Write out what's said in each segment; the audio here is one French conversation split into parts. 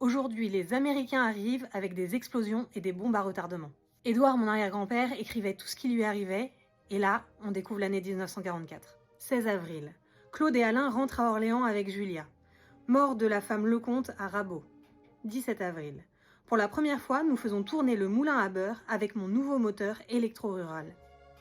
Aujourd'hui, les Américains arrivent avec des explosions et des bombes à retardement. Édouard, mon arrière-grand-père, écrivait tout ce qui lui arrivait, et là, on découvre l'année 1944. 16 avril. Claude et Alain rentrent à Orléans avec Julia. Mort de la femme Lecomte à Rabault. 17 avril. Pour la première fois, nous faisons tourner le moulin à beurre avec mon nouveau moteur électro-rural.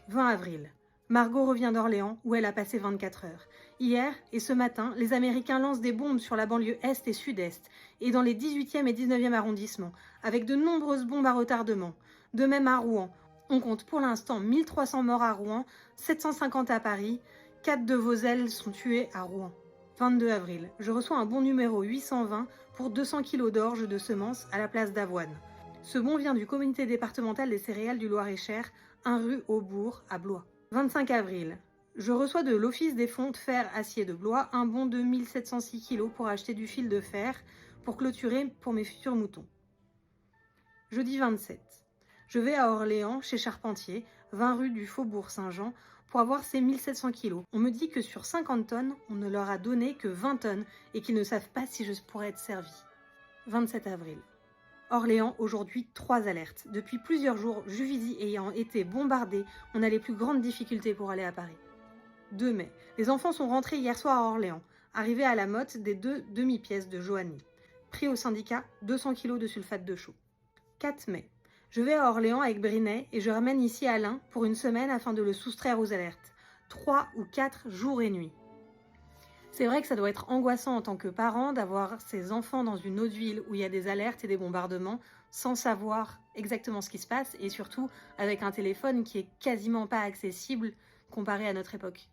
20 avril. Margot revient d'Orléans où elle a passé 24 heures. Hier et ce matin, les Américains lancent des bombes sur la banlieue est et sud-est et dans les 18e et 19e arrondissements, avec de nombreuses bombes à retardement. De même à Rouen. On compte pour l'instant 1300 morts à Rouen, 750 à Paris, 4 de vos ailes sont tués à Rouen. 22 avril. Je reçois un bon numéro 820 pour 200 kg d'orge de semences à la place d'Avoine. Ce bon vient du comité départemental des céréales du Loir-et-Cher, 1 rue Aubourg à Blois. 25 avril. Je reçois de l'Office des fonds de fer acier de Blois un bon de 1706 kg pour acheter du fil de fer pour clôturer pour mes futurs moutons. Jeudi 27. Je vais à Orléans chez Charpentier, 20 rue du Faubourg Saint-Jean, pour avoir ces 1700 kg. On me dit que sur 50 tonnes, on ne leur a donné que 20 tonnes et qu'ils ne savent pas si je pourrais être servi. 27 avril. Orléans, aujourd'hui 3 alertes. Depuis plusieurs jours, Juvisy ayant été bombardé, on a les plus grandes difficultés pour aller à Paris. 2 mai. Les enfants sont rentrés hier soir à Orléans. Arrivés à la motte des 2 demi-pièces de Joanny. Prix au syndicat, 200 kg de sulfate de chaux. 4 mai. Je vais à Orléans avec Brinet et je ramène ici Alain pour une semaine afin de le soustraire aux alertes. 3 ou 4 jours et nuits. C'est vrai que ça doit être angoissant en tant que parent d'avoir ses enfants dans une autre ville où il y a des alertes et des bombardements sans savoir exactement ce qui se passe et surtout avec un téléphone qui est quasiment pas accessible comparé à notre époque.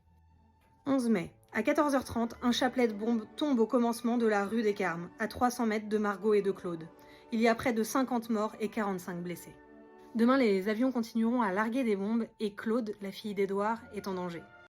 11 mai. À 14h30, un chapelet de bombes tombe au commencement de la rue des Carmes, à 300 mètres de Margot et de Claude. Il y a près de 50 morts et 45 blessés. Demain, les avions continueront à larguer des bombes et Claude, la fille d'Édouard, est en danger.